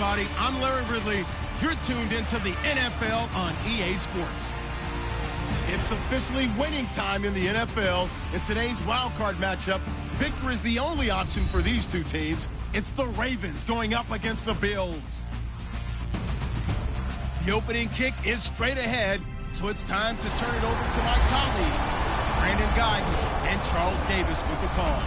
everybody. I'm Larry Ridley. You're tuned into the NFL on EA Sports. It's officially winning time in the NFL. In today's wildcard matchup, victory is the only option for these two teams. It's the Ravens going up against the Bills. The opening kick is straight ahead, so it's time to turn it over to my colleagues, Brandon Guyton and Charles Davis with the call.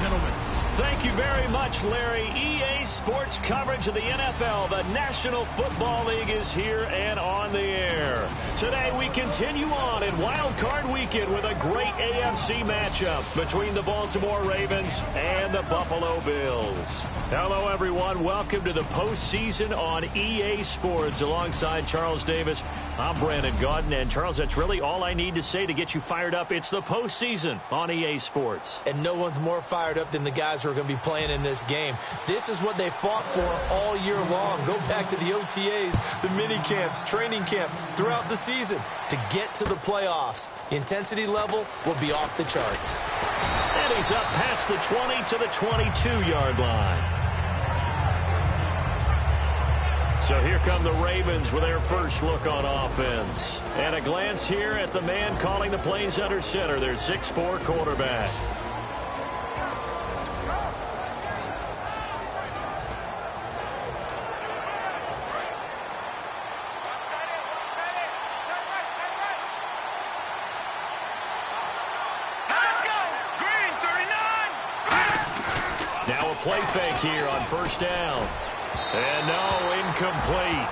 Gentlemen. Thank you very much, Larry. EA Sports coverage of the NFL. The National Football League is here and on the air. Today we continue on in Wild Card Weekend with a great AFC matchup between the Baltimore Ravens and the Buffalo Bills. Hello, everyone. Welcome to the postseason on EA Sports. Alongside Charles Davis, I'm Brandon Guyton. And Charles, that's really all I need to say to get you fired up. It's the postseason on EA Sports. And no one's more fired up than the guys who are going to be playing in this game. This is what they fought for all year long. Go back to the OTAs, the mini camps, training camp, throughout the season to get to the playoffs. The intensity level will be off the charts. And he's up past the 20 to the 22-yard line. So here come the Ravens with their first look on offense. And a glance here at the man calling the plays under center, their 6'4" quarterback. Now a play fake here on first down. And no, incomplete.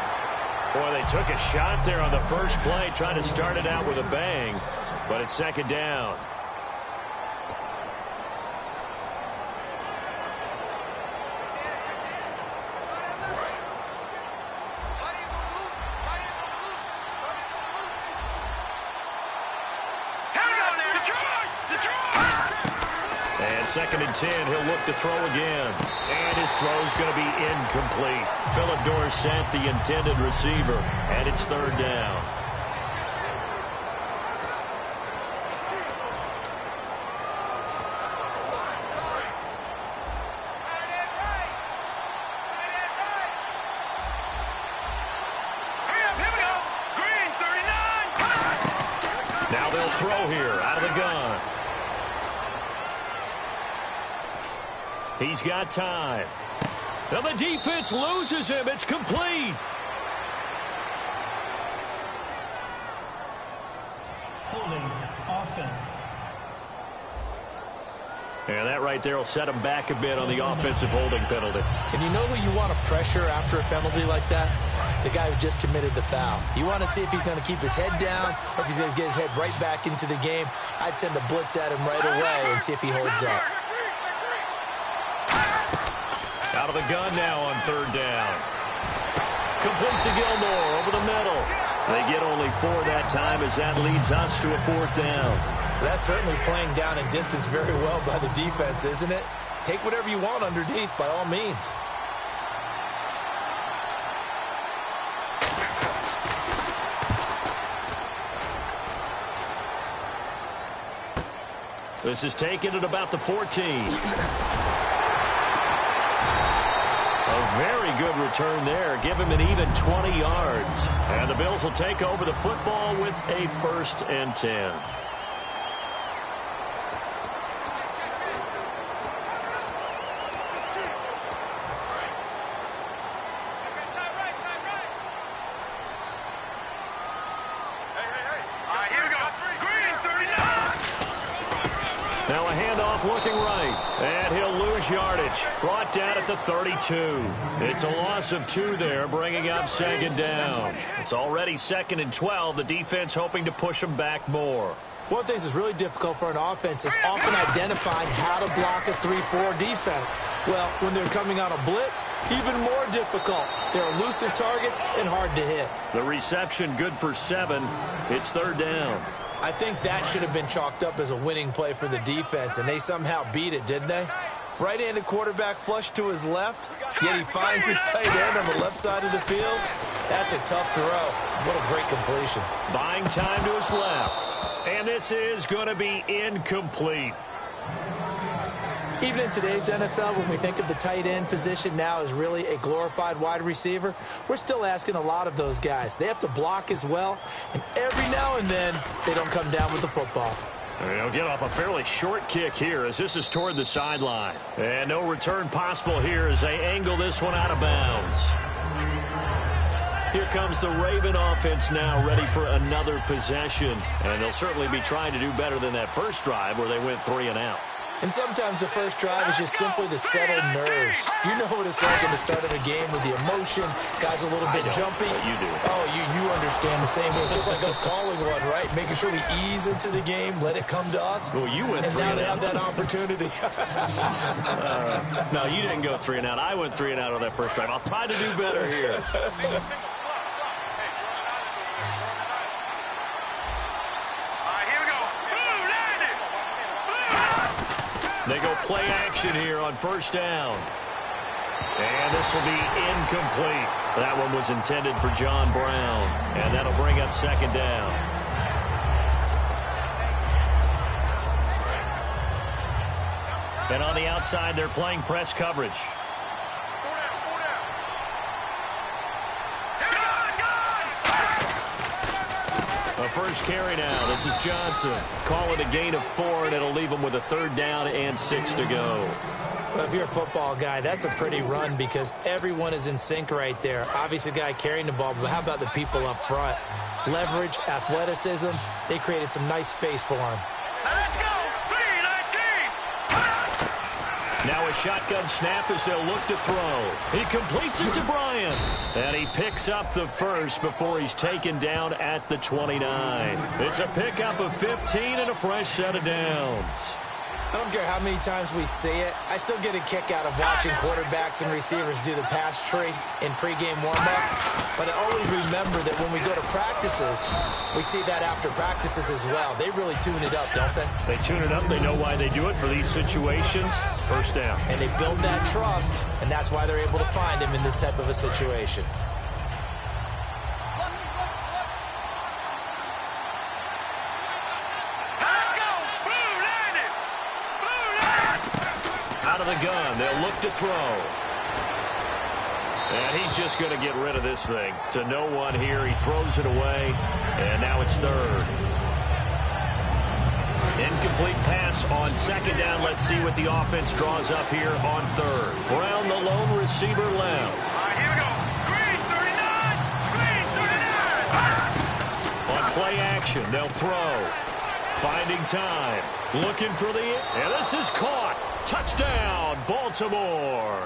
Boy, they took a shot there on the first play, trying to start it out with a bang, but it's second down. Second and 10, he'll look to throw again. And his throw's going to be incomplete. Philip Dorsett, the intended receiver, and it's third down. Now they'll throw here out of the gun. He's got time. Now the defense loses him. It's complete. Holding offense. And that right there will set him back a bit on the offensive holding penalty. And you know who you want to pressure after a penalty like that? The guy who just committed the foul. You want to see if he's going to keep his head down or if he's going to get his head right back into the game. I'd send a blitz at him right away and see if he holds up. Out of the gun now on third down. Complete to Gilmore over the middle. They get only 4 that time as that leads us to a fourth down. That's certainly playing down in distance very well by the defense, isn't it? Take whatever you want underneath by all means. This is taken at about the 14. A very good return there. Give him an even 20 yards. And the Bills will take over the football with a 1st and 10. Now a handoff looking right, and he'll lose yardage. Brought down at the 32. It's a loss of 2 there, bringing up second down. It's already 2nd and 12. The defense hoping to push them back more. One thing that's really difficult for an offense is often identifying how to block a 3-4 defense. Well, when they're coming out of blitz, even more difficult. They're elusive targets and hard to hit. The reception good for 7. It's third down. I think that should have been chalked up as a winning play for the defense, and they somehow beat it, didn't they? Right-handed quarterback flush to his left, yet he finds his tight end on the left side of the field. That's a tough throw. What a great completion. Buying time to his left. And this is going to be incomplete. Even in today's NFL, when we think of the tight end position now as really a glorified wide receiver, we're still asking a lot of those guys. They have to block as well, and every now and then they don't come down with the football. They'll get off a fairly short kick here as this is toward the sideline. And no return possible here as they angle this one out of bounds. Here comes the Raven offense now, ready for another possession. And they'll certainly be trying to do better than that first drive where they went 3 and out. And sometimes the first drive is just simply to settle nerves. You know what it's like at the start of a game with the emotion. Guys a little bit jumpy. You do. Oh, you understand the same way. Just like us calling one, right? Making sure we ease into the game, let it come to us. Well, you went 3 and out. And now they have that opportunity. No, you didn't go 3 and out. I went 3 and out on that first drive. I'll try to do better here. They go play action here on first down. And this will be incomplete. That one was intended for John Brown. And that'll bring up second down. And on the outside, they're playing press coverage. A first carry now. This is Johnson. Call it a gain of 4, and it'll leave him with a 3rd down and 6 to go. Well, if you're a football guy, that's a pretty run because everyone is in sync right there. Obviously, the guy carrying the ball, but how about the people up front? Leverage, athleticism, they created some nice space for him. Let's go! 3-19! Now a shotgun snap as they'll look to throw. He completes it to Bryant. And he picks up the first before he's taken down at the 29. It's a pickup of 15 and a fresh set of downs. I don't care how many times we see it. I still get a kick out of watching quarterbacks and receivers do the pass tree in pregame warm-up. But I always remember that when we go to practices, we see that after practices as well. They really tune it up, don't they? They tune it up. They know why they do it for these situations. First down. And they build that trust, and that's why they're able to find him in this type of a situation. The gun. They'll look to throw. And he's just going to get rid of this thing. To no one here. He throws it away. And now it's 3rd. Incomplete pass on 2nd down. Let's see what the offense draws up here on 3rd. Brown, the lone receiver left. Here we go. Green 39. Green 39. On play action, they'll throw. Finding time. Looking for the... And this is caught. Touchdown, Baltimore.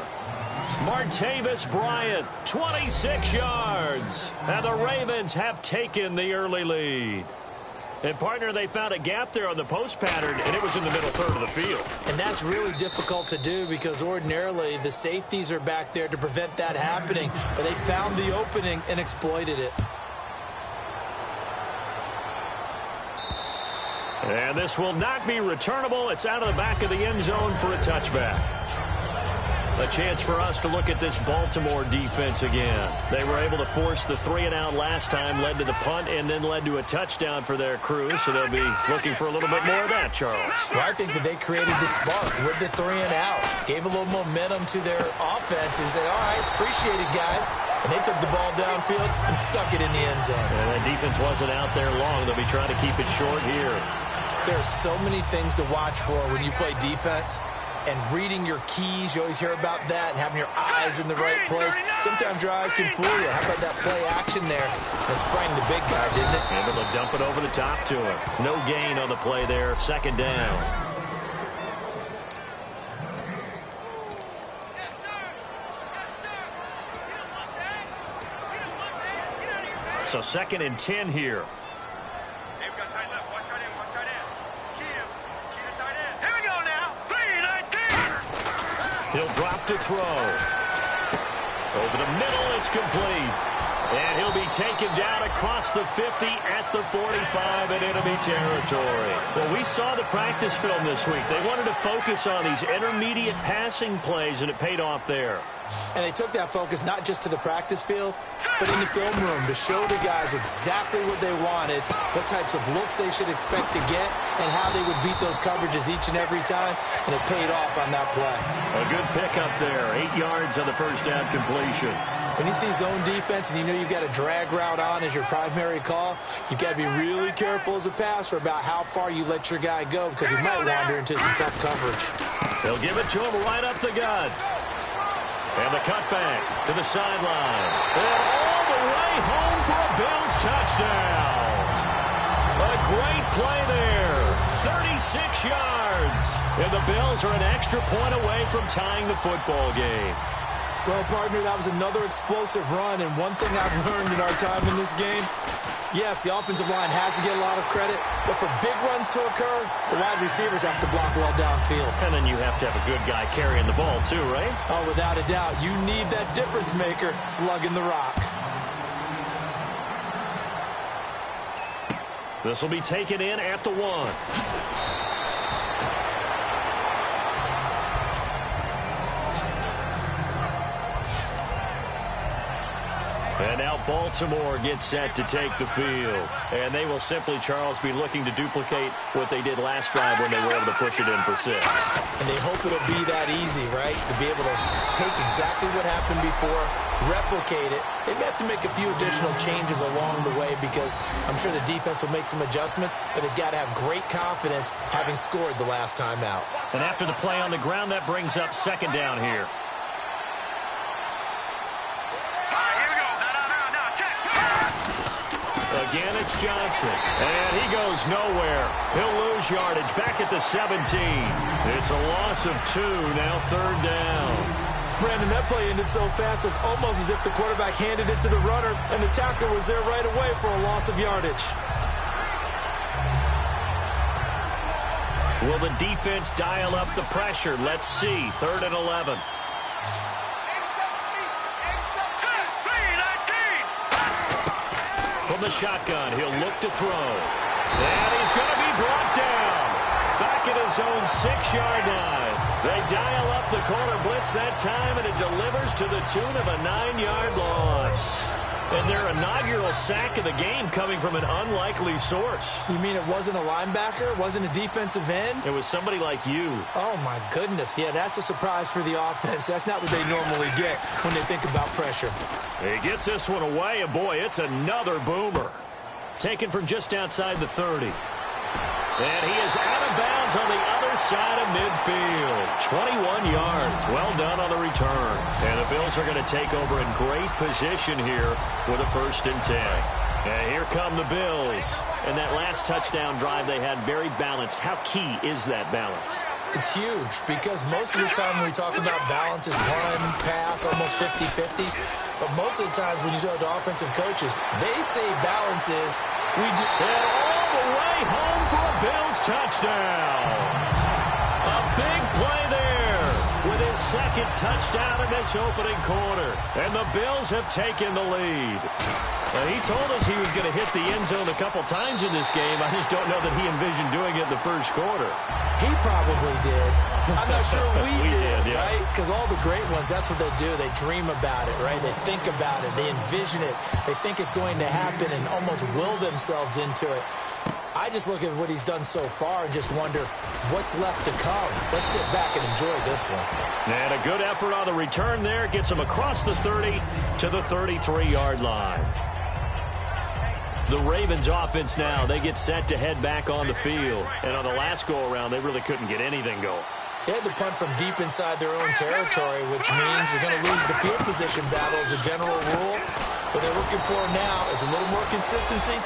Martavis Bryant, 26 yards. And the Ravens have taken the early lead. And, partner, they found a gap there on the post pattern, and it was in the middle 3rd of the field. And that's really difficult to do because ordinarily the safeties are back there to prevent that happening. But they found the opening and exploited it. And this will not be returnable. It's out of the back of the end zone for a touchback. A chance for us to look at this Baltimore defense again. They were able to force the 3-and-out last time, led to the punt, and then led to a touchdown for their crew. So they'll be looking for a little bit more of that, Charles. Well, I think that they created the spark with the 3-and-out. Gave a little momentum to their offense and said, all right, appreciate it, guys. And they took the ball downfield and stuck it in the end zone. And that defense wasn't out there long. They'll be trying to keep it short here. There are so many things to watch for when you play defense. And reading your keys, you always hear about that, and having your eyes in the right place. Sometimes your eyes can fool you. How about that play action there? That sprang the big guy, didn't it? Able to dump it over the top to him. No gain on the play there. 2nd down. So 2nd and 10 here. He'll drop to throw. Over the middle, it's complete. And he'll be taken down across the 50 at the 45 in enemy territory. Well, we saw the practice film this week. They wanted to focus on these intermediate passing plays, and it paid off there. And they took that focus not just to the practice field, but in the film room to show the guys exactly what they wanted, what types of looks they should expect to get, and how they would beat those coverages each and every time, and it paid off on that play. A good pickup there, 8 yards on the first down completion. When you see zone defense and you know you've got a drag route on as your primary call, you've got to be really careful as a passer about how far you let your guy go because he might wander into some tough coverage. They'll give it to him right up the gut. And the cutback to the sideline. And all the way home for a Bills touchdown. A great play there. 36 yards. And the Bills are an extra point away from tying the football game. Well, partner, that was another explosive run, and one thing I've learned in our time in this game, yes, the offensive line has to get a lot of credit, but for big runs to occur, the wide receivers have to block well downfield. And then you have to have a good guy carrying the ball too, right? Oh, without a doubt. You need that difference maker lugging the rock. This will be taken in at the 1. And now Baltimore gets set to take the field. And they will simply, Charles, be looking to duplicate what they did last drive when they were able to push it in for 6. And they hope it'll be that easy, right? To be able to take exactly what happened before, replicate it. They may have to make a few additional changes along the way because I'm sure the defense will make some adjustments, but they've got to have great confidence having scored the last time out. And after the play on the ground, that brings up 2nd down here. Again, it's Johnson. And he goes nowhere. He'll lose yardage back at the 17. It's a loss of 2, now 3rd down. Brandon, that play ended so fast, it's almost as if the quarterback handed it to the runner, and the tackler was there right away for a loss of yardage. Will the defense dial up the pressure? Let's see. 3rd and 11. From the shotgun, he'll look to throw. And he's going to be brought down. Back at his own 6-yard line. They dial up the corner blitz that time, and it delivers to the tune of a 9-yard loss. And their inaugural sack of the game coming from an unlikely source. You mean it wasn't a linebacker? It wasn't a defensive end? It was somebody like you. Oh, my goodness. Yeah, that's a surprise for the offense. That's not what they normally get when they think about pressure. He gets this one away, and boy, it's another boomer. Taken from just outside the 30. And he is out of bounds on the other side of midfield. 21 yards. Well done on the return. And the Bills are going to take over in great position here with a 1st and 10. And here come the Bills. And that last touchdown drive they had very balanced. How key is that balance? It's huge because most of the time when we talk about balance is run, pass, almost 50-50. But most of the times when you talk to offensive coaches, they say balance is we do. And all the way home for a Bills touchdown. A big play there with his 2nd touchdown in this opening quarter. And the Bills have taken the lead. He told us he was going to hit the end zone a couple times in this game. I just don't know that he envisioned doing it in the 1st quarter. He probably did. I'm not sure we did, yeah. right? Because all the great ones, that's what they do. They dream about it, right? They think about it. They envision it. They think it's going to happen and almost will themselves into it. I just look at what he's done so far and just wonder what's left to come. Let's sit back and enjoy this one. And a good effort on the return there. Gets him across the 30 to the 33-yard line. The Ravens offense now, they get set to head back on the field. And on the last go-around, they really couldn't get anything going. They had to punt from deep inside their own territory, which means you're going to lose the field position battle as a general rule. What they're looking for now is a little more consistency,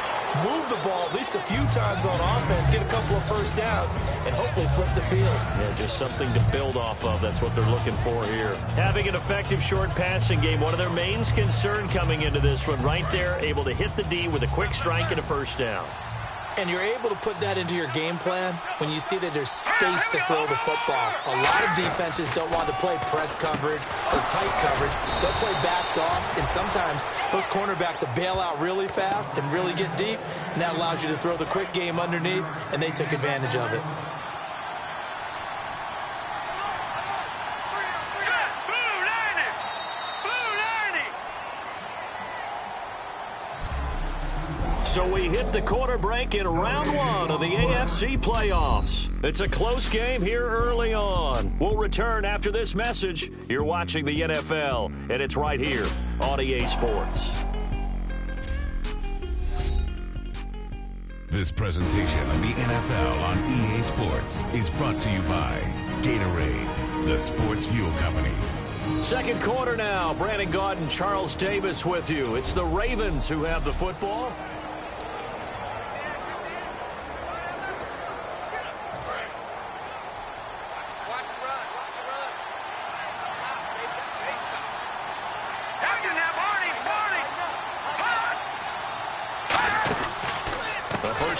move the ball at least a few times on offense, get a couple of 1st downs, and hopefully flip the field. Yeah, just something to build off of. That's what they're looking for here. Having an effective short passing game, one of their main concern coming into this one right there, able to hit the D with a quick strike and a 1st down. And you're able to put that into your game plan when you see that there's space to throw the football. A lot of defenses don't want to play press coverage or tight coverage. They'll play backed off, and sometimes those cornerbacks will bail out really fast and really get deep, and that allows you to throw the quick game underneath, and they took advantage of it. So we hit the quarter break in round one of the AFC playoffs. It's a close game here early on. We'll return after this message. You're watching the NFL, and it's right here on EA Sports. This presentation of the NFL on EA Sports is brought to you by Gatorade, the sports fuel company. Second quarter now. Brandon Gaudin, Charles Davis with you. It's the Ravens who have the football.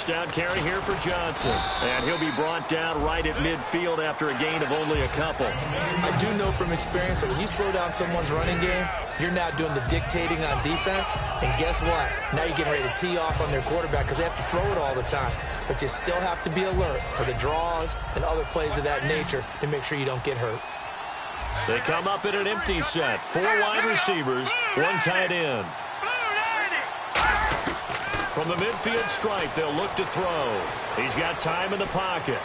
Down carry here for Johnson. And he'll be brought down right at midfield after a gain of only a couple. I do know from experience that when you slow down someone's running game, you're now doing the dictating on defense. And guess what? Now you're getting ready to tee off on their quarterback because they have to throw it all the time. But you still have to be alert for the draws and other plays of that nature to make sure you don't get hurt. They come up in an empty set. 4 wide receivers, 1 tight end. From the midfield stripe, they'll look to throw. He's got time in the pocket.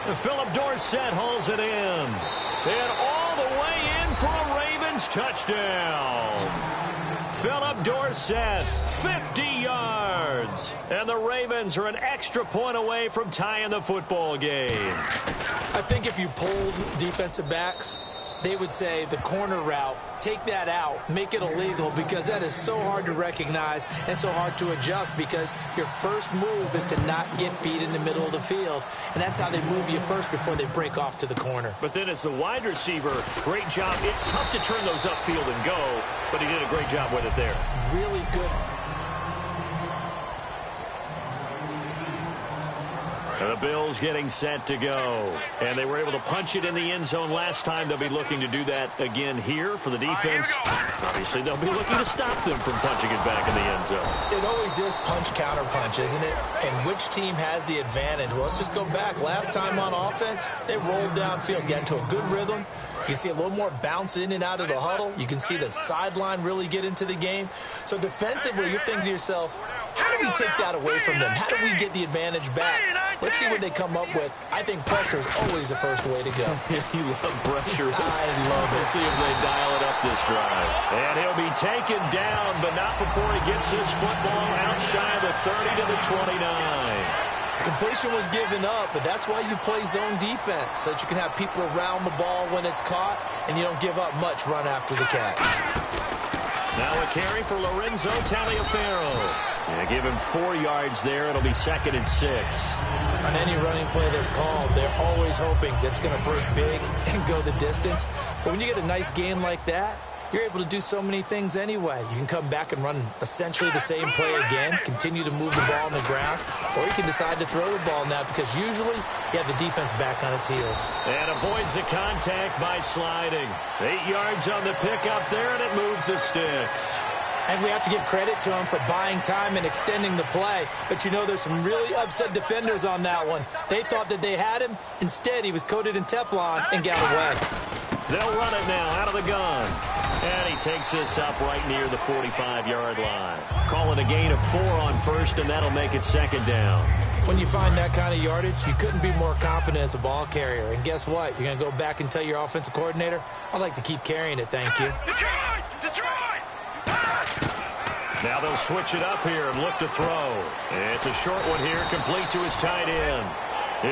And Philip Dorsett hauls it in. And all the way in for a Ravens touchdown. Philip Dorsett, 50 yards. And the Ravens are an extra point away from tying the football game. I think if you polled defensive backs, they would say the corner route, take that out, make it illegal, because that is so hard to recognize and so hard to adjust, because your first move is to not get beat in the middle of the field, and that's how they move you first before they break off to the corner. But then as the wide receiver, great job. It's tough to turn those upfield and go, but he did a great job with it there. Really good. The Bills getting set to go. And they were able to punch it in the end zone last time. They'll be looking to do that again here for the defense. Obviously, they'll be looking to stop them from punching it back in the end zone. It always is punch-counter punch, isn't it? And which team has the advantage? Well, let's just go back. Last time on offense, they rolled downfield, get into a good rhythm. You can see a little more bounce in and out of the huddle. You can see the sideline really get into the game. So defensively, you're thinking to yourself, how do we take that away from them? How do we get the advantage back? Let's see what they come up with. I think pressure is always the first way to go. You love pressure. I love it. Let's see if they dial it up this drive. And he'll be taken down, but not before he gets his football out shy of the 30 to the 29. Completion was given up, but that's why you play zone defense, so that you can have people around the ball when it's caught, and you don't give up much run after the catch. Now a carry for Lorenzo Taliaferro. Yeah, give him 4 yards there. It'll be 2nd and 6. On any running play that's called, they're always hoping that it's going to break big and go the distance. But when you get a nice gain like that, you're able to do so many things anyway. You can come back and run essentially the same play again, continue to move the ball on the ground, or you can decide to throw the ball now, because usually you have the defense back on its heels. And avoids the contact by sliding. 8 yards on the pickup there, and it moves the sticks. And we have to give credit to him for buying time and extending the play. But you know, there's some really upset defenders on that one. They thought that they had him. Instead, he was coated in Teflon and got away. They'll run it now out of the gun. And he takes this up right near the 45-yard line. Call it a gain of 4 on first, and that'll make it 2nd down. When you find that kind of yardage, you couldn't be more confident as a ball carrier. And guess what? You're going to go back and tell your offensive coordinator, I'd like to keep carrying it, thank you. Detroit! Now they'll switch it up here and look to throw. It's a short one here, complete to his tight end.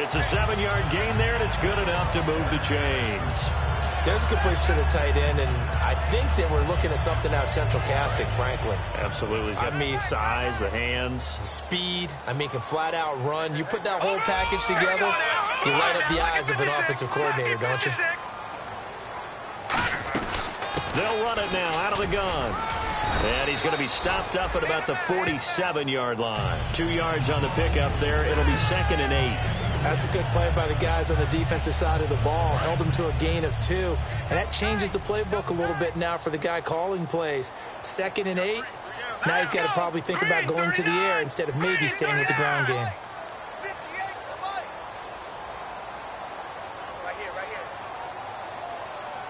It's a 7-yard gain there, and it's good enough to move the chains. There's a completion to the tight end, and I think that we're looking at something out of central casting, frankly. Absolutely. He's got the size, the hands. Speed. I mean, can flat out run. You put that whole package together, you light up the eyes of an offensive coordinator, don't you? They'll run it now out of the gun. And he's going to be stopped up at about the 47-yard line. 2 yards on the pickup there. It'll be 2nd and 8. That's a good play by the guys on the defensive side of the ball. Held him to a gain of 2. And that changes the playbook a little bit now for the guy calling plays. 2nd and 8. Now he's got to probably think about going to the air instead of maybe staying with the ground game.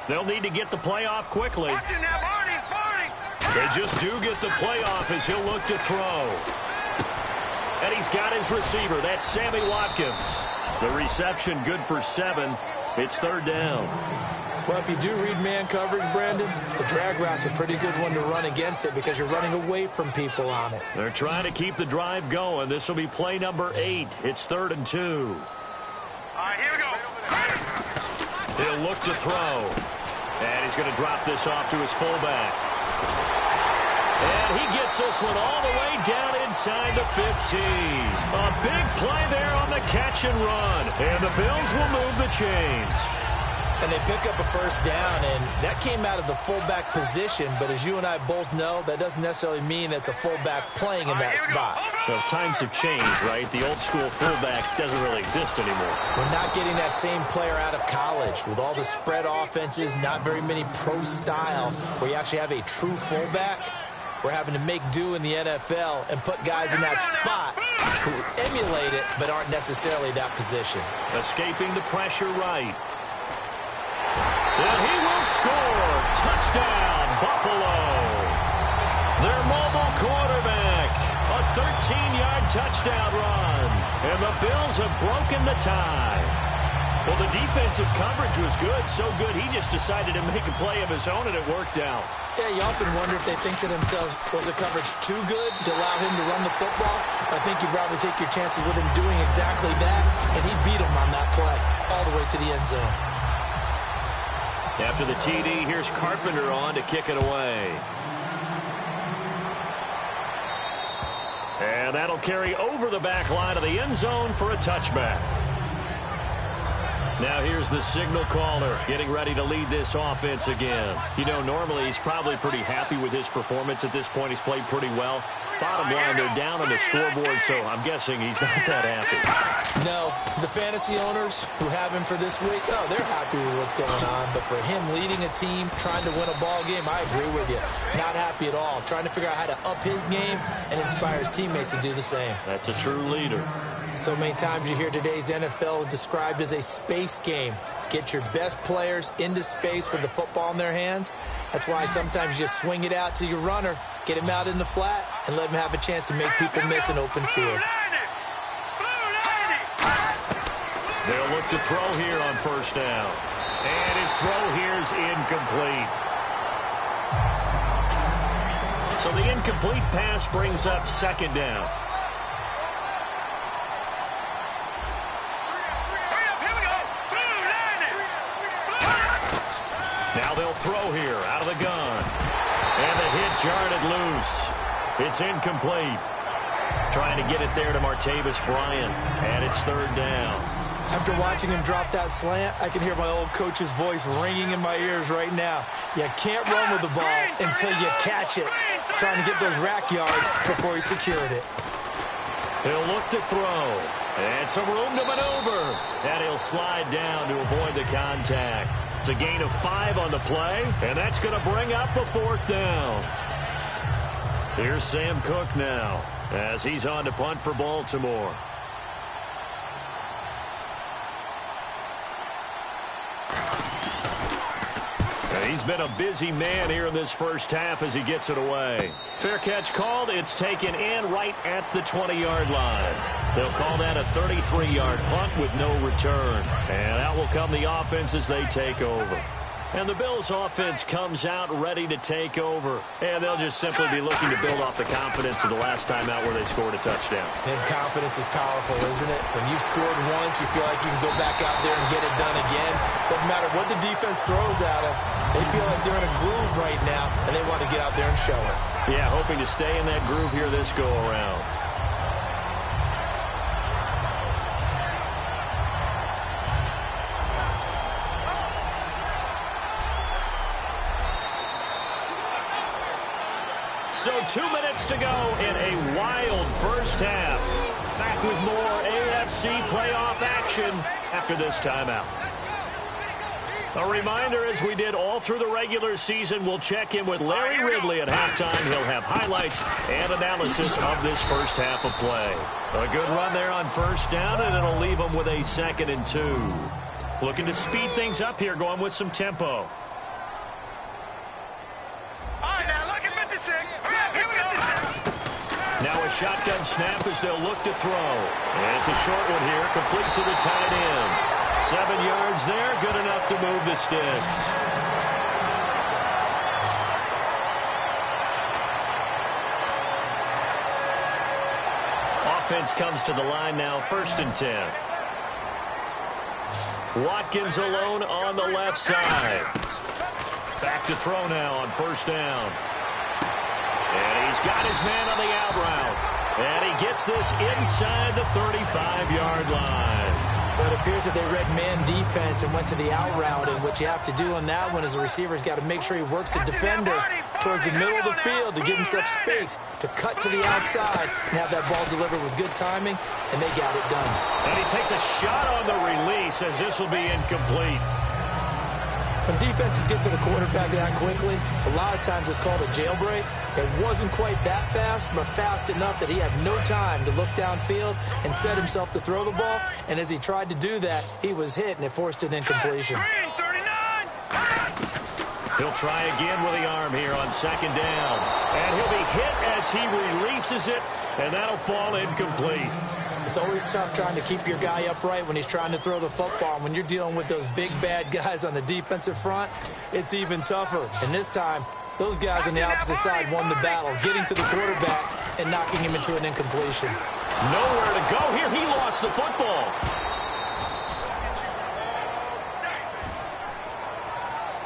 They'll need to get the play off quickly. They just do get the play off as he'll look to throw. And he's got his receiver. That's Sammy Watkins. The reception good for 7. It's 3rd down. Well, if you do read man coverage, Brandon, the drag route's a pretty good one to run against it because you're running away from people on it. They're trying to keep the drive going. This will be play number 8. It's 3rd and 2. All right, here we go. He'll look to throw. And he's going to drop this off to his fullback. And he gets this one all the way down inside the 15. A big play there on the catch and run. And the Bills will move the chains. And they pick up a 1st down, and that came out of the fullback position. But as you and I both know, that doesn't necessarily mean it's a fullback playing in that spot. Well, times have changed, right? The old school fullback doesn't really exist anymore. We're not getting that same player out of college. With all the spread offenses, not very many pro style, where you actually have a true fullback. We're having to make do in the NFL and put guys in that spot who emulate it but aren't necessarily that position. Escaping the pressure right. And he will score. Touchdown, Buffalo. Their mobile quarterback. A 13-yard touchdown run. And the Bills have broken the tie. Well, the defensive coverage was good, so good he just decided to make a play of his own, and it worked out. Yeah, you often wonder if they think to themselves, was the coverage too good to allow him to run the football? I think you'd rather take your chances with him doing exactly that, and he beat him on that play all the way to the end zone. After the TD, here's Carpenter on to kick it away. And that'll carry over the back line of the end zone for a touchback. Now here's the signal caller getting ready to lead this offense again. You know, normally he's probably pretty happy with his performance at this point. He's played pretty well. Bottom line, they're down on the scoreboard, so I'm guessing he's not that happy. No, the fantasy owners who have him for this week, oh, they're happy with what's going on. But for him leading a team, trying to win a ball game, I agree with you. Not happy at all. Trying to figure out how to up his game and inspire his teammates to do the same. That's a true leader. So many times you hear today's NFL described as a space game. Get your best players into space with the football in their hands. That's why sometimes you just swing it out to your runner, get him out in the flat, and let him have a chance to make people miss an open field. They'll look to throw here on 1st down. And his throw here is incomplete. So the incomplete pass brings up 2nd down. Now they'll throw here out of the gun. And the hit jarred it loose. It's incomplete. Trying to get it there to Martavis Bryant. And it's 3rd down. After watching him drop that slant, I can hear my old coach's voice ringing in my ears right now. You can't run with the ball until you catch it. Trying to get those rack yards before he secured it. He'll look to throw. And some room to maneuver. And he'll slide down to avoid the contact. It's a gain of 5 on the play, and that's going to bring up a 4th down. Here's Sam Cook now as he's on to punt for Baltimore. He's been a busy man here in this 1st half as he gets it away. Fair catch called. It's taken in right at the 20-yard line. They'll call that a 33-yard punt with no return. And out will come the offense as they take over. And the Bills offense comes out ready to take over. And they'll just simply be looking to build off the confidence of the last time out where they scored a touchdown. And confidence is powerful, isn't it? When you've scored once, you feel like you can go back out there and get it done again. Doesn't matter what the defense throws at them. They feel like they're in a groove right now, and they want to get out there and show it. Yeah, hoping to stay in that groove here this go-around. So 2 minutes to go in a wild 1st half. Back with more AFC playoff action after this timeout. A reminder, as we did all through the regular season, we'll check in with Larry Ridley at halftime. He'll have highlights and analysis of this 1st half of play. A good run there on 1st down, and it'll leave them with a 2nd and 2. Looking to speed things up here, going with some tempo. Now a shotgun snap as they'll look to throw. And it's a short one here, complete to the tight end. 7 yards there, good enough to move the sticks. Offense comes to the line now, 1st and 10. Watkins alone on the left side. Back to throw now on 1st down. And he's got his man on the out route. And he gets this inside the 35-yard line. But it appears that they read man defense and went to the out route. And what you have to do on that one is the receiver's got to make sure he works the defender towards the middle of the field to give himself space to cut to the outside and have that ball delivered with good timing, and they got it done. And he takes a shot on the release as this will be incomplete. When defenses get to the quarterback that quickly, a lot of times it's called a jailbreak. It wasn't quite that fast, but fast enough that he had no time to look downfield and set himself to throw the ball. And as he tried to do that, he was hit, and it forced an incompletion. He'll try again with the arm here on 2nd down. And he'll be hit as he releases it, and that'll fall incomplete. It's always tough trying to keep your guy upright when he's trying to throw the football. When you're dealing with those big, bad guys on the defensive front, it's even tougher. And this time, those guys on the opposite side won the battle, getting to the quarterback and knocking him into an incompletion. Nowhere to go here. He lost the football.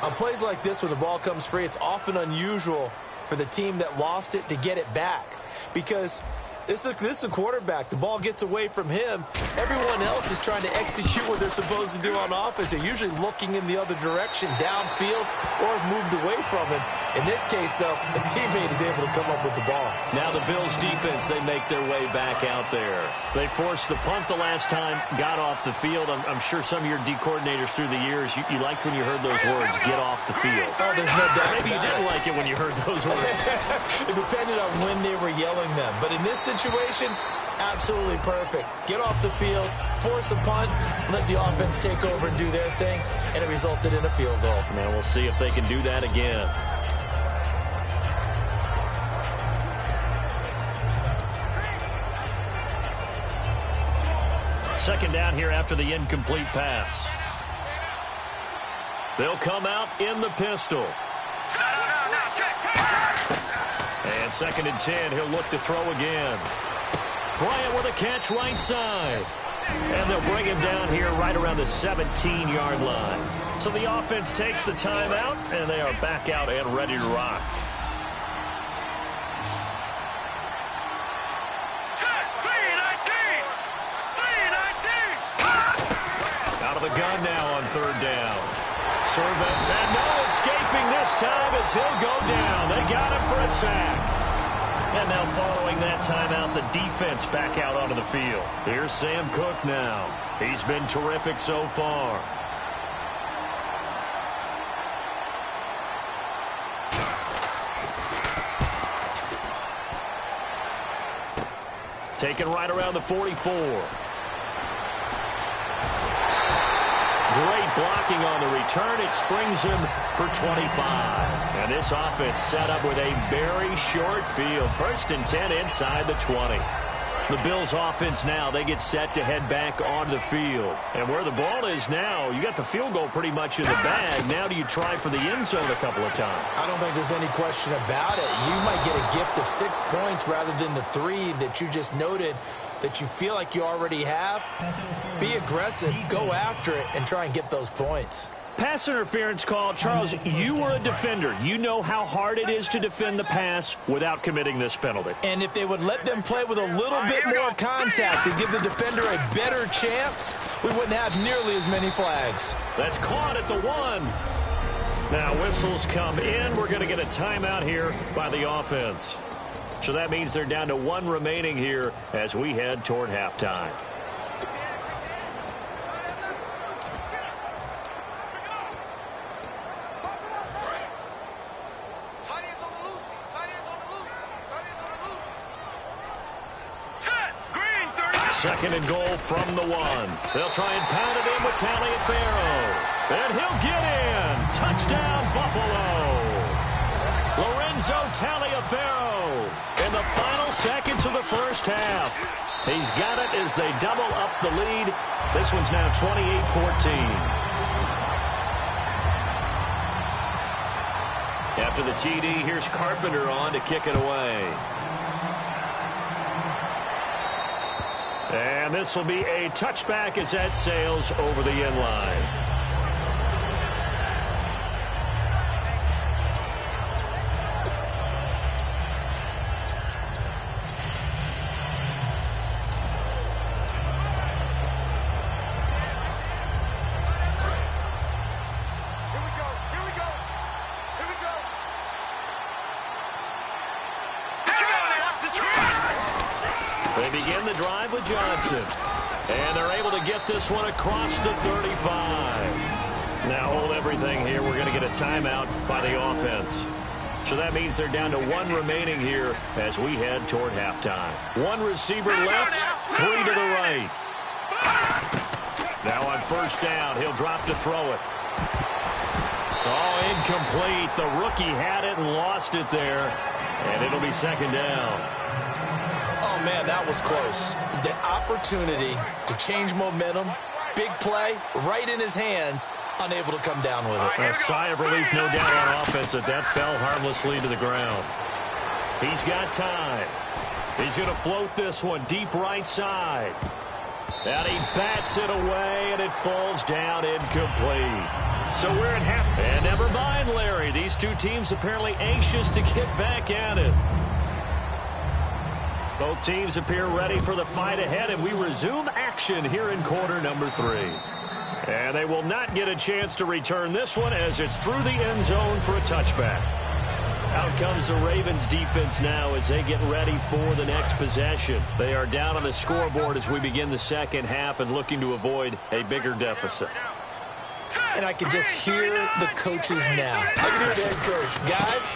On plays like this, when the ball comes free, it's often unusual for the team that lost it to get it back. Because this is a quarterback. The ball gets away from him. Everyone else is trying to execute what they're supposed to do on offense. They're usually looking in the other direction, downfield, or have moved away from him. In this case, though, a teammate is able to come up with the ball. Now the Bills' defense, they make their way back out there. They forced the punt the last time, got off the field. I'm sure some of your D coordinators through the years, you liked when you heard those words, get off the field. Oh, there's no doubt. Maybe you didn't like it when you heard those words. It depended on when they were yelling them. But in this situation, absolutely perfect. Get off the field, force a punt, let the offense take over and do their thing, and it resulted in a field goal. Now we'll see if they can do that again. Second down here after the incomplete pass. They'll come out in the pistol. And 2nd and 10, he'll look to throw again. Bryant with a catch right side. And they'll bring him down here right around the 17-yard line. So the offense takes the timeout, and they are back out and ready to rock. Out of the gun now on 3rd down. Servant, and no escaping this time as he'll go down. They got him for a sack. And now following that timeout, the defense back out onto the field. Here's Sam Cook now. He's been terrific so far. Taken right around the 44. Great blocking on the return. It springs him for 25. And this offense set up with a very short field. 1st and 10 inside the 20. The Bills offense now, they get set to head back onto the field. And where the ball is now, you got the field goal pretty much in the bag. Now do you try for the end zone a couple of times? I don't think there's any question about it. You might get a gift of 6 points rather than the 3 that you just noted that you feel like you already have. Be aggressive, go after it, and try and get those points. Pass interference call. Charles, you were a defender. You know how hard it is to defend the pass without committing this penalty. And if they would let them play with a little bit more contact and give the defender a better chance, we wouldn't have nearly as many flags. That's caught at the 1. Now whistles come in. We're going to get a timeout here by the offense. So that means they're down to 1 remaining here as we head toward halftime. Second and goal from the 1. They'll try and pound it in with Taliaferro. And he'll get in. Touchdown, Buffalo. Lorenzo Taliaferro in the final seconds of the first half. He's got it as they double up the lead. This one's now 28-14. After the TD, here's Carpenter on to kick it away. And this will be a touchback as that sails over the end line. They begin the drive with Johnson. And they're able to get this one across the 35. Now hold everything here. We're going to get a timeout by the offense. So that means they're down to one remaining here as we head toward halftime. One receiver left, three to the right. Now on first down, he'll drop to throw it. Oh, incomplete. The rookie had it and lost it there. And it'll be second down. Oh, man, that was close. The opportunity to change momentum, big play, right in his hands, unable to come down with it. A sigh of relief, no doubt, on offense that fell harmlessly to the ground. He's got time. He's going to float this one deep right side. And he bats it away, and it falls down incomplete. So we're at half. And never mind, Larry. These two teams apparently anxious to get back at it. Both teams appear ready for the fight ahead, and we resume action here in quarter number 3. And they will not get a chance to return this one as it's through the end zone for a touchback. Out comes the Ravens defense now as they get ready for the next possession. They are down on the scoreboard as we begin the second half and looking to avoid a bigger deficit. And I can just hear the coaches now. I can hear the head coach. Guys,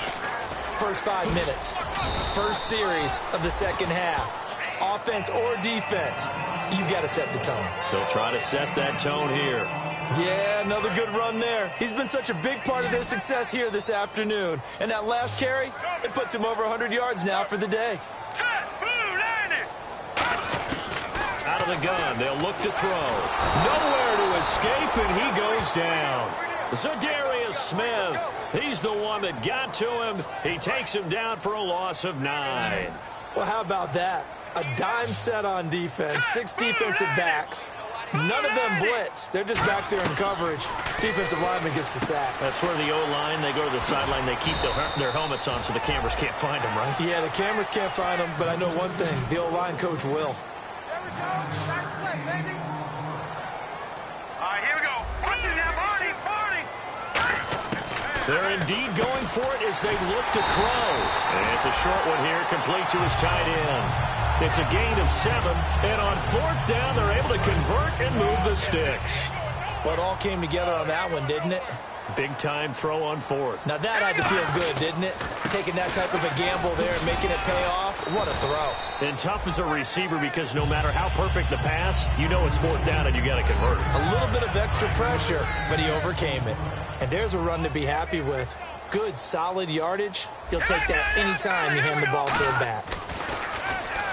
first 5 minutes, first series of the second half, offense or defense, you've got to set the tone. They'll try to set that tone here. Yeah, another good run there. He's been such a big part of their success here this afternoon. And that last carry, it puts him over 100 yards now for the day. Out of the gun, they'll look to throw. Nowhere to escape, and he goes down. Zadarius Smith, he's the one that got to him. He takes him down for a loss of 9. Well, how about that? A dime set on defense, 6 defensive backs. None of them blitz. They're just back there in coverage. Defensive lineman gets the sack. That's where the O-line, they go to the sideline, they keep their helmets on so the cameras can't find them, right? Yeah, the cameras can't find them, but I know one thing. The O-line coach will. Here we go. Watch it now, Barney. They're indeed going for it as they look to throw. And it's a short one here, complete to his tight end. It's a gain of 7, and on fourth down, they're able to convert and move the sticks. Well, it all came together on that one, didn't it? Big-time throw on fourth. Now, that had to feel good, didn't it? Taking that type of a gamble there and making it pay off. What a throw. And tough as a receiver because no matter how perfect the pass, you know it's fourth down and you got to convert it. A little bit of extra pressure, but he overcame it. And there's a run to be happy with. Good, solid yardage. He'll take that anytime you hand the ball to him back.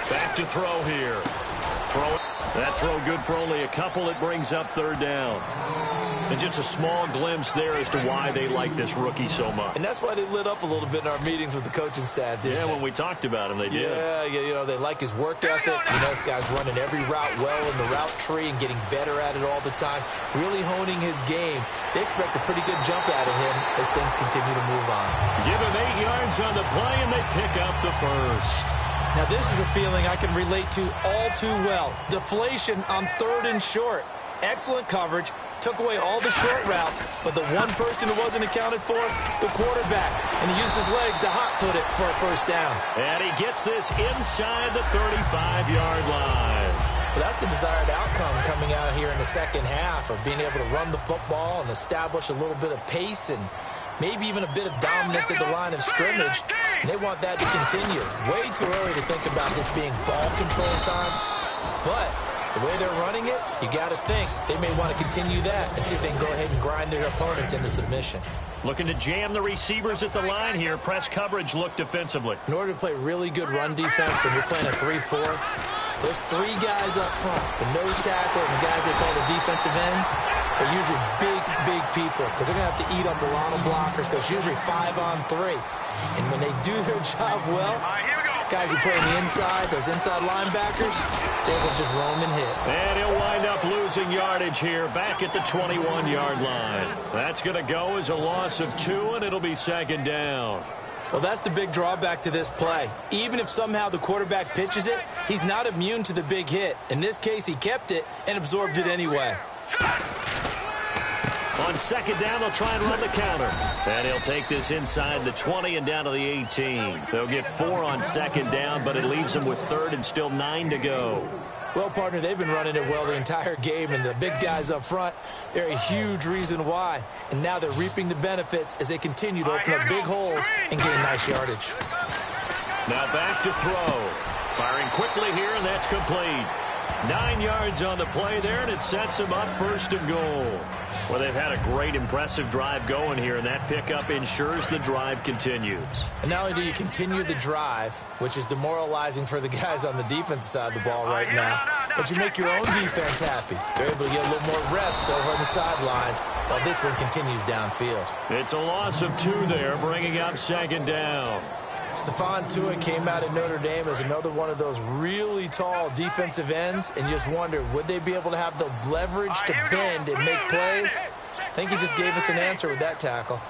Back to throw here. That throw good for only a couple. It brings up third down. And just a small glimpse there as to why they like this rookie so much. And that's why they lit up a little bit in our meetings with the coaching staff, didn't they? When we talked about him, they did. Yeah, you know, they like his work ethic. You know, this guy's running every route well in the route tree and getting better at it all the time, really honing his game. They expect a pretty good jump out of him as things continue to move on. Give him 8 yards on the play, and they pick up the first. Now, this is a feeling I can relate to all too well. Deflation on 3rd and short. Excellent coverage. Took away all the short routes, but the one person who wasn't accounted for, the quarterback. And he used his legs to hot-foot it for a first down. And he gets this inside the 35-yard line. Well, that's the desired outcome coming out here in the second half of being able to run the football and establish a little bit of pace and maybe even a bit of dominance at the line of scrimmage. And they want that to continue. Way too early to think about this being ball control time. But The way they're running it, you got to think they may want to continue that and see if they can go ahead and grind their opponents into submission. Looking to jam the receivers at the line here. Press coverage look defensively. In order to play really good run defense when you're playing a 3-4, those three guys up front, the nose tackle and the guys they call the defensive ends, are usually big people because they're going to have to eat up a lot of blockers because it's usually 5-on-3. And when they do their job well, guys who play on the inside, those inside linebackers, they will just roam and hit. And he'll wind up losing yardage here back at the 21-yard line. That's going to go as a loss of 2, and it'll be second down. Well, that's the big drawback to this play. Even if somehow the quarterback pitches it, he's not immune to the big hit. In this case, he kept it and absorbed it anyway. On second down, they'll try and run the counter. And he'll take this inside the 20 and down to the 18. They'll get 4 on second down, but it leaves them with third and still 9 to go. Well, partner, they've been running it well the entire game, and the big guys up front, they're a huge reason why. And now they're reaping the benefits as they continue to open up big holes and gain nice yardage. Now back to throw. Firing quickly here, and that's complete. 9 yards on the play there, and it sets them up first and goal. Well, they've had a great, impressive drive going here, and that pickup ensures the drive continues. And not only do you continue the drive, which is demoralizing for the guys on the defensive side of the ball right now, but you make your own defense happy. They're able to get a little more rest over on the sidelines while this one continues downfield. It's a loss of 2 there, bringing up second down. Stephon Tuitt came out of Notre Dame as another one of those really tall defensive ends, and you just wonder, would they be able to have the leverage to bend and make plays? I think he just gave us an answer with that tackle.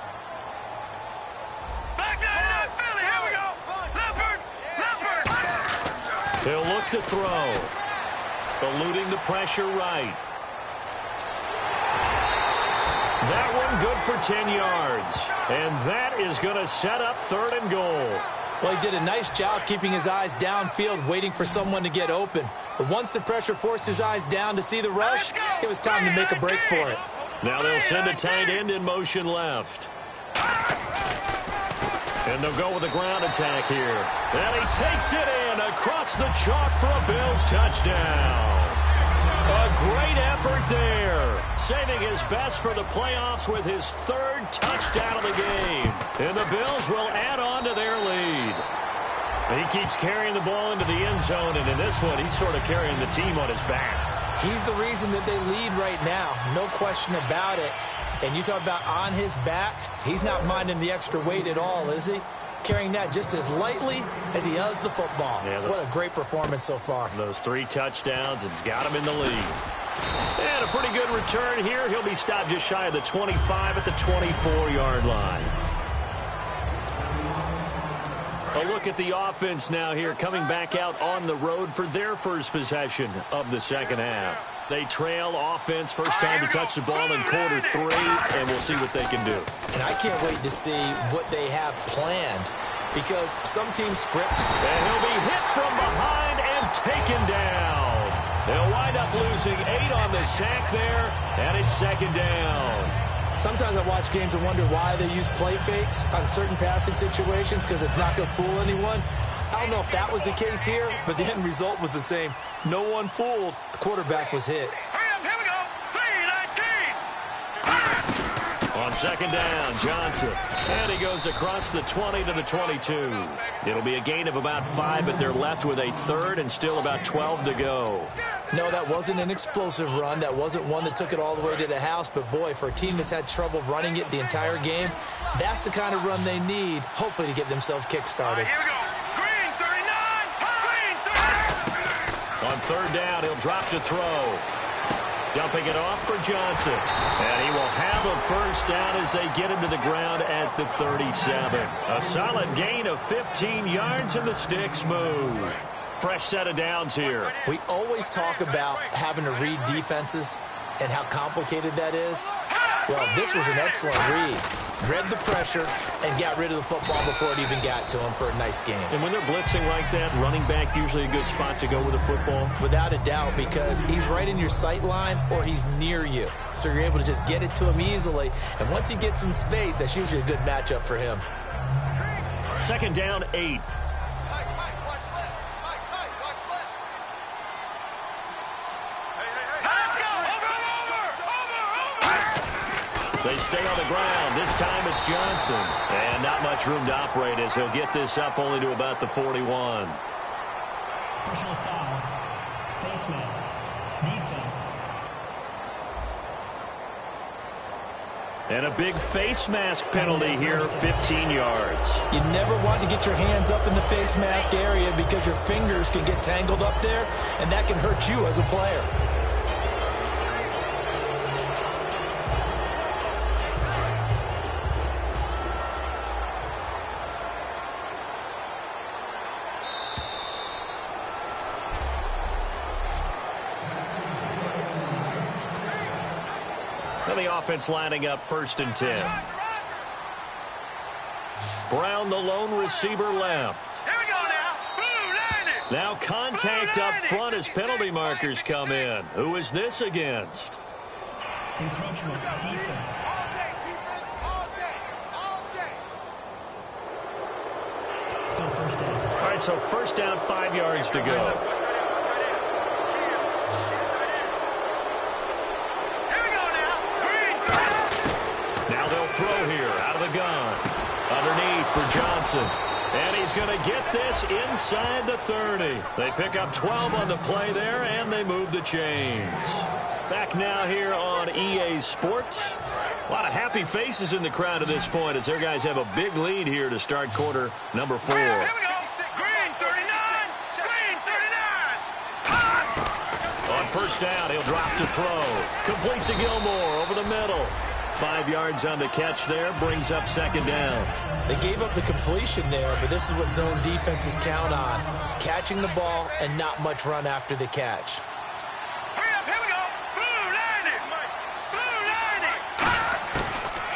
They'll look to throw. Eluding the pressure right. That one good for 10 yards. And that is going to set up third and goal. Well, he did a nice job keeping his eyes downfield, waiting for someone to get open. But once the pressure forced his eyes down to see the rush, it was time to make a break for it. Now they'll send a tight end in motion left. And they'll go with a ground attack here. And he takes it in across the chalk for a Bills touchdown. A great effort there, saving his best for the playoffs with his 3rd touchdown of the game. And the Bills will add on to their lead. He keeps carrying the ball into the end zone, and in this one, he's sort of carrying the team on his back. He's the reason that they lead right now, no question about it. And you talk about on his back, he's not minding the extra weight at all, is he? Carrying that just as lightly as he does the football. Yeah, what a great performance so far. Those 3 touchdowns, it's got him in the lead. And a pretty good return here. He'll be stopped just shy of the 25 at the 24-yard line. A look at the offense now here, coming back out on the road for their first possession of the second half. They trail offense, first time to touch the ball in quarter 3, and we'll see what they can do. And I can't wait to see what they have planned, because some teams script. And he'll be hit from behind and taken down. They'll wind up losing 8 on the sack there, and it's second down. Sometimes I watch games and wonder why they use play fakes on certain passing situations, because it's not going to fool anyone. I don't know if that was the case here, but the end result was the same. No one fooled. The quarterback was hit. Here we go. 3-19. On second down, Johnson. And he goes across the 20 to the 22. It'll be a gain of about 5, but they're left with a 3rd and still about 12 to go. No, that wasn't an explosive run. That wasn't one that took it all the way to the house. But, boy, for a team that's had trouble running it the entire game, that's the kind of run they need, hopefully, to get themselves kick-started. Here we go. Green 39. On third down, he'll drop to throw. Dumping it off for Johnson. And he will have a first down as they get him to the ground at the 37. A solid gain of 15 yards, and the sticks move. Fresh set of downs here. We always talk about having to read defenses and how complicated that is. Well, this was an excellent read. Read the pressure and got rid of the football before it even got to him for a nice game. And when they're blitzing like that, running back usually a good spot to go with the football? Without a doubt, because he's right in your sight line or he's near you. So you're able to just get it to him easily. And once he gets in space, that's usually a good matchup for him. Second down, 8. They stay on the ground. This time it's Johnson. And not much room to operate as he'll get this up only to about the 41. Personal foul. Face mask. Defense. And a big face mask penalty here, 15 yards. You never want to get your hands up in the face mask area because your fingers can get tangled up there, and that can hurt you as a player. The offense lining up 1st and 10. Brown, the lone receiver, left. Here we go now. Boom, landed. Now contact up front as penalty markers come in. Who is this against? Encroachment. Defense. All day, defense. All day. All day. Still first down. All right, so first down, 5 yards to go. Throw here out of the gun. Underneath for Johnson. And he's going to get this inside the 30. They pick up 12 on the play there, and they move the chains. Back now here on EA Sports. A lot of happy faces in the crowd at this point as their guys have a big lead here to start quarter number 4. Here we go. Green 39. Green 39. On first down, he'll drop to throw. Complete to Gilmore over the middle. 5 yards on the catch there, brings up 2nd down. They gave up the completion there, but this is what zone defenses count on. Catching the ball and not much run after the catch. Hurry up, here we go. Boom, landed. Boom, landed.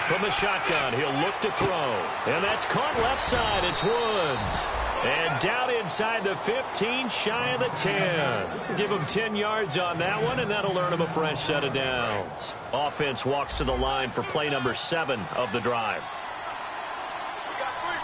From the shotgun, he'll look to throw. And that's caught left side. It's Woods. And down inside the 15, shy of the 10. Give him 10 yards on that one, and that'll earn him a fresh set of downs. Offense walks to the line for play number 7 of the drive. We got three.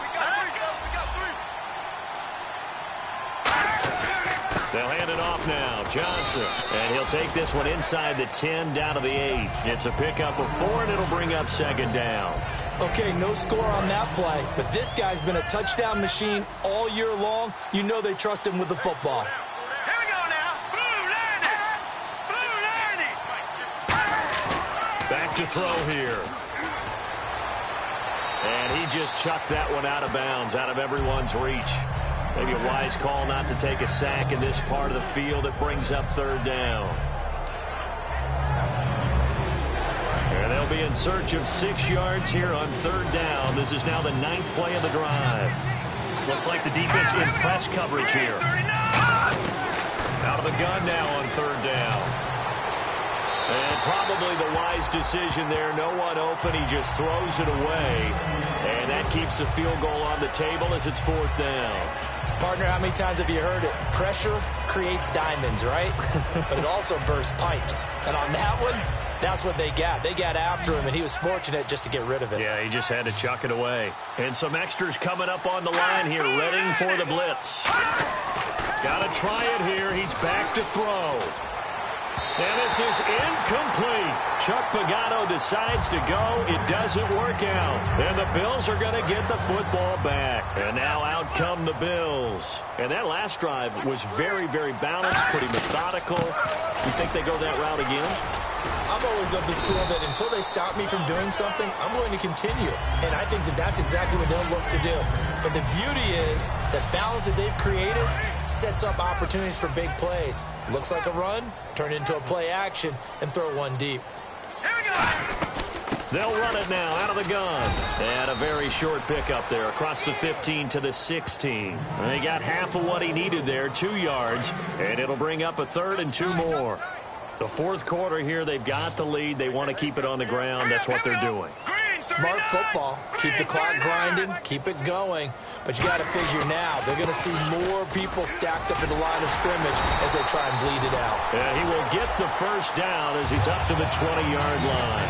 They'll hand it off now. Johnson. And he'll take this one inside the 10, down to the 8. It's a pickup of 4, and it'll bring up 2nd down. Okay, no score on that play, but this guy's been a touchdown machine all year long. You know they trust him with the football. Here we go now. Boom, landed. Boom, landed. Back to throw here. And he just chucked that one out of bounds, out of everyone's reach. Maybe a wise call not to take a sack in this part of the field. It brings up 3rd down. And they'll be in search of 6 yards here on 3rd down. This is now the 9th play of the drive. Looks like the defense in press coverage here. Out of the gun now on 3rd down. And probably the wise decision there. No one open. He just throws it away. And that keeps the field goal on the table as it's 4th down. Partner, how many times have you heard it? Pressure creates diamonds, right? But it also bursts pipes. And on that one, that's what they got. They got after him, and he was fortunate just to get rid of it. Yeah, he just had to chuck it away. And some extras coming up on the line here, readying for the blitz. Got to try it here. He's back to throw. And this is incomplete. Chuck Pagano decides to go. It doesn't work out. And the Bills are going to get the football back. And now out come the Bills. And that last drive was very, very balanced, pretty methodical. You think they go that route again? I'm always of the school that until they stop me from doing something, I'm going to continue. And I think that that's exactly what they'll look to do. But the beauty is that balance that they've created sets up opportunities for big plays. Looks like a run, turn into a play action, and throw one deep. Here we go. They'll run it now out of the gun. And a very short pickup there across the 15 to the 16. They got half of what he needed there, 2 yards, and it'll bring up a 3rd and 2 more. The 4th quarter here, they've got the lead. They want to keep it on the ground. That's what they're doing. Smart football. Keep the clock grinding. Keep it going. But you got to figure now, they're going to see more people stacked up at the line of scrimmage as they try and bleed it out. And he will get the first down as he's up to the 20-yard line.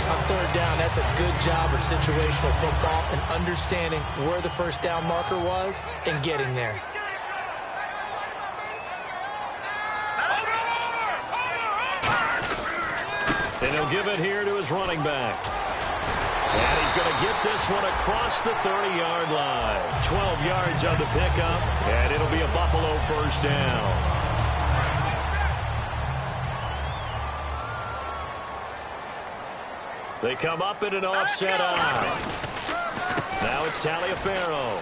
On 3rd down, that's a good job of situational football and understanding where the first down marker was and getting there. And he'll give it here to his running back. And he's going to get this one across the 30-yard line. 12 yards on the pickup, and it'll be a Buffalo first down. They come up in an offset eye. Now it's Taliaferro.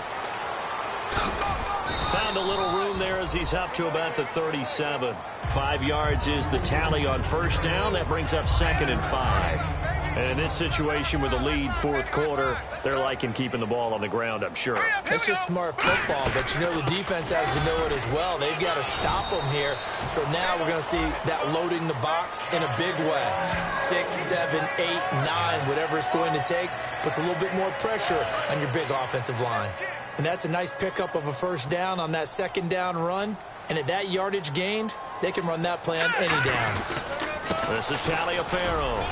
Found a little room there as he's up to about the 37. 5 yards is the tally on first down. That brings up 2nd and 5. And in this situation with a lead fourth quarter, they're liking keeping the ball on the ground, I'm sure. It's just smart football, but you know the defense has to know it as well. They've got to stop them here. So now we're going to see that loading the box in a big way. 6, 7, 8, 9, whatever it's going to take, puts a little bit more pressure on your big offensive line. And that's a nice pickup of a first down on that second down run. And at that yardage gained, they can run that play on any down. This is Taliaferro.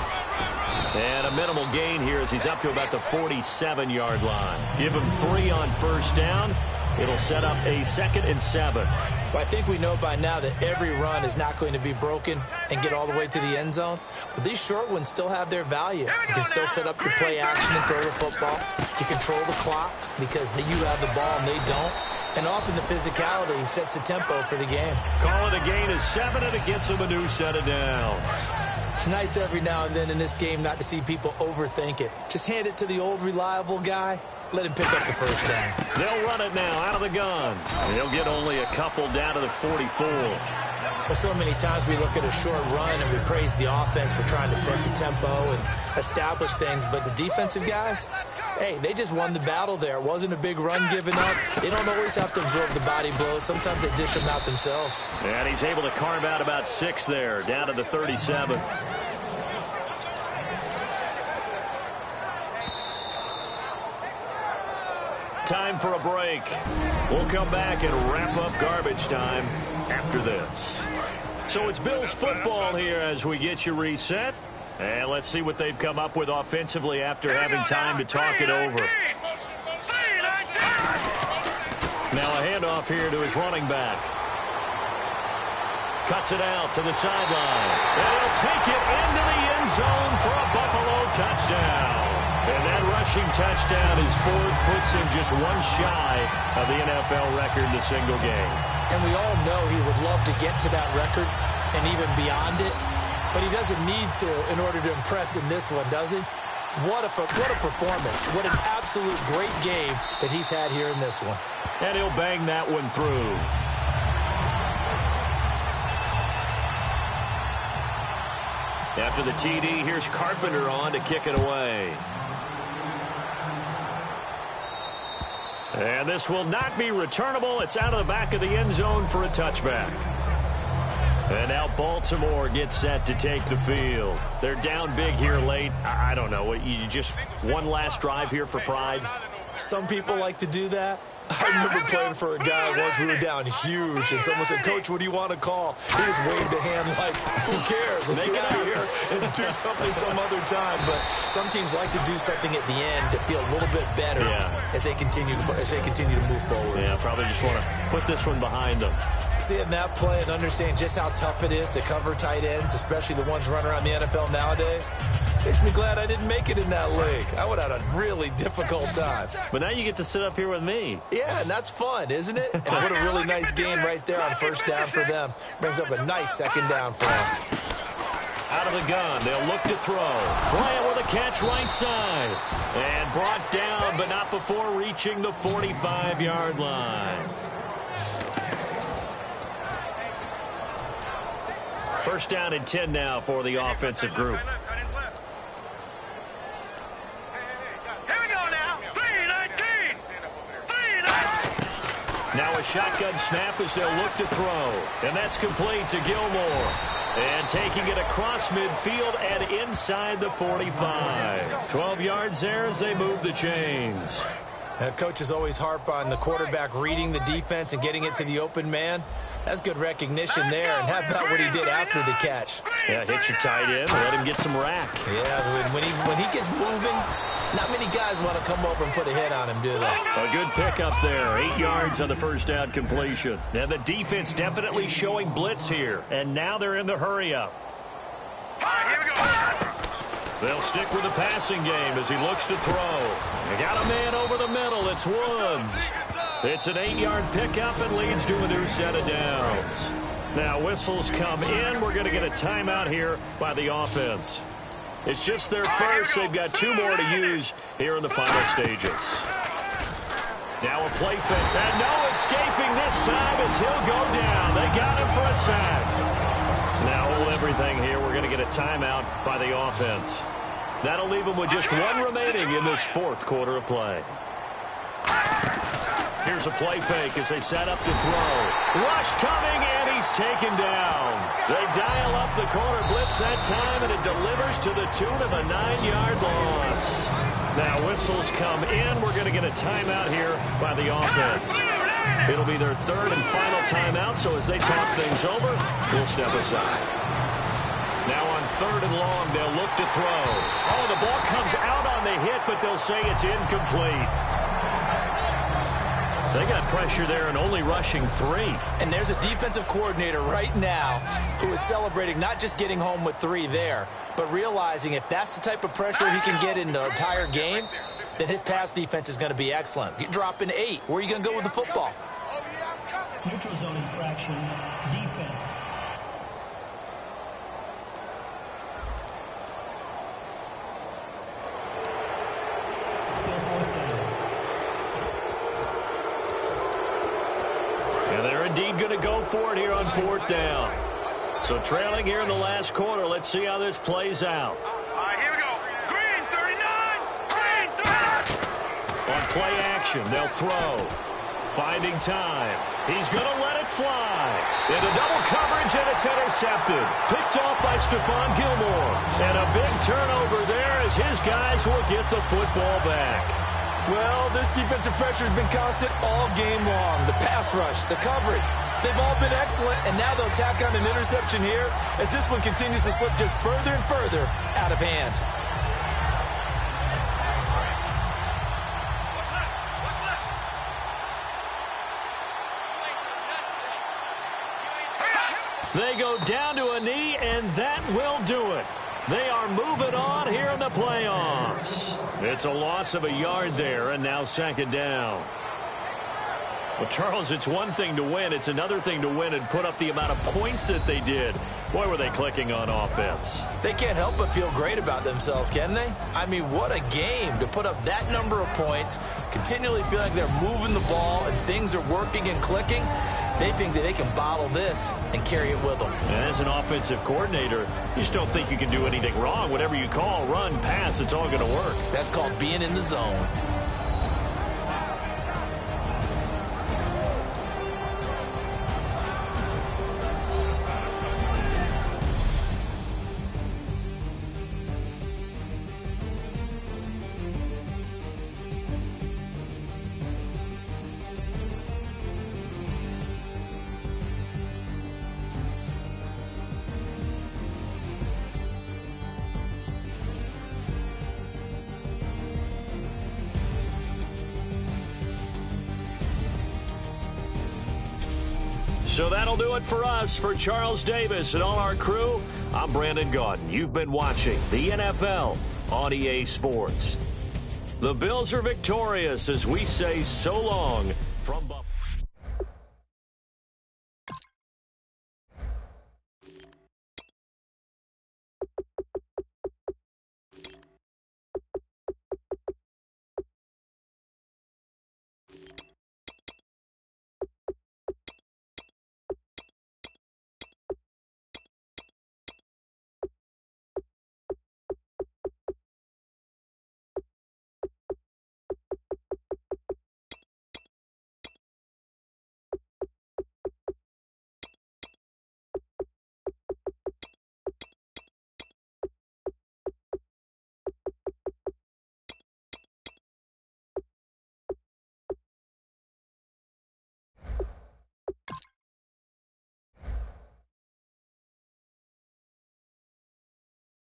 And a minimal gain here as he's up to about the 47-yard line. Give him 3 on first down. It'll set up a 2nd and 7. Well, I think we know by now that every run is not going to be broken and get all the way to the end zone. But these short ones still have their value. You can still set up your play action and throw the football. You control the clock because you have the ball and they don't. And often the physicality sets the tempo for the game. Call it a gain of 7, and it gets him a new set of downs. It's nice every now and then in this game not to see people overthink it. Just hand it to the old reliable guy. Let him pick up the first down. They'll run it now out of the gun. They'll get only a couple down to the 44. Well, so many times we look at a short run and we praise the offense for trying to set the tempo and establish things. But the defensive guys, hey, they just won the battle there. It wasn't a big run given up. They don't always have to absorb the body blows. Sometimes they dish them out themselves. And he's able to carve out about 6 there, down to the 37. Time for a break. We'll come back and wrap up garbage time after this. So it's Bills football here as we get you reset. And let's see what they've come up with offensively after having time to talk it over. Now a handoff here to his running back. Cuts it out to the sideline. And he'll take it into the end zone for a Buffalo touchdown. And that rushing touchdown is 4th, puts him just 1 shy of the NFL record in a single game. And we all know he would love to get to that record and even beyond it. But he doesn't need to in order to impress in this one, does he? What a performance. What an absolute great game that he's had here in this one. And he'll bang that one through. After the TD, here's Carpenter on to kick it away. And this will not be returnable. It's out of the back of the end zone for a touchback. And now Baltimore gets set to take the field. They're down big here late. I don't know. You just one last drive here for pride? Some people like to do that. I remember playing for a guy once. We were down huge, and someone said, "Coach, what do you want to call?" He just waved a hand like, "Who cares? Let's get out of here and do something some other time." But some teams like to do something at the end to feel a little bit better as they continue to move forward. Yeah, probably just want to put this one behind them. Seeing that play and understanding just how tough it is to cover tight ends, especially the ones running around the NFL nowadays, makes me glad I didn't make it in that league. I would have had a really difficult time. But now you get to sit up here with me. Yeah, and that's fun, isn't it? And what a really nice gain right there on first down for them. Brings up a nice second down for them. Out of the gun, they'll look to throw. Bryant with a catch right side. And brought down, but not before reaching the 45-yard line. First down and 10 now for the offensive group. Now a shotgun snap as they'll look to throw. And that's complete to Gilmore. And taking it across midfield and inside the 45. 12 yards there as they move the chains. Coaches always harp on the quarterback reading the defense and getting it to the open man. That's good recognition there. And how about what he did after the catch? Yeah, hit your tight end, let him get some rack. Yeah, when he gets moving, not many guys want to come over and put a hit on him, do they? A good pickup there. 8 yards on the first down completion. Now the defense definitely showing blitz here. And now they're in the hurry-up. All right, here we go. They'll stick with the passing game as he looks to throw. They got a man over the middle. It's Woods. It's an 8-yard pickup and leads to a new set of downs. Now whistles come in. We're going to get a timeout here by the offense. It's just their first. They've got 2 more to use here in the final stages. Now a play fake. And no escaping this time as he'll go down. They got him for a sack. Now hold everything here. We're going to get a timeout by the offense. That'll leave them with just 1 remaining in this 4th quarter of play. Here's a play fake as they set up to throw. Rush coming, and he's taken down. They dial up the corner blitz that time, and it delivers to the tune of a 9-yard loss. Now whistles come in. We're going to get a timeout here by the offense. It'll be their 3rd and final timeout, so as they talk things over, we'll step aside. Now on 3rd and long, they'll look to throw. Oh, the ball comes out on the hit, but they'll say it's incomplete. They got pressure there and only rushing 3. And there's a defensive coordinator right now who is celebrating not just getting home with 3 there, but realizing if that's the type of pressure he can get in the entire game, then his pass defense is going to be excellent. You're dropping 8. Where are you going to go with the football? Neutral zone infraction, defense. Still 4th down. And they're indeed going to go for it here on 4th down. So trailing here in the last quarter. Let's see how this plays out. All right, here we go. Green 39. Green 39. On play action, they'll throw. Finding time. He's going to let it fly. Into double coverage, and it's intercepted. Picked off by Stephon Gilmore. And a big turnover there as his guys will get the football back. Well, this defensive pressure has been constant all game long. The pass rush, the coverage, they've all been excellent, and now they'll tack on an interception here as this one continues to slip just further and further out of hand. They go down to a knee, and that will do it. They are moving on here in the playoffs. It's a loss of a yard there, and now 2nd down. Well, Charles, it's one thing to win. It's another thing to win and put up the amount of points that they did. Boy, were they clicking on offense. They can't help but feel great about themselves, can they? I mean, what a game to put up that number of points, continually feel like they're moving the ball and things are working and clicking. They think that they can bottle this and carry it with them. And as an offensive coordinator, you just don't think you can do anything wrong. Whatever you call, run, pass, it's all going to work. That's called being in the zone. So that'll do it for us. For Charles Davis and all our crew, I'm Brandon Gaudin. You've been watching the NFL on EA Sports. The Bills are victorious as we say so long from Buffalo.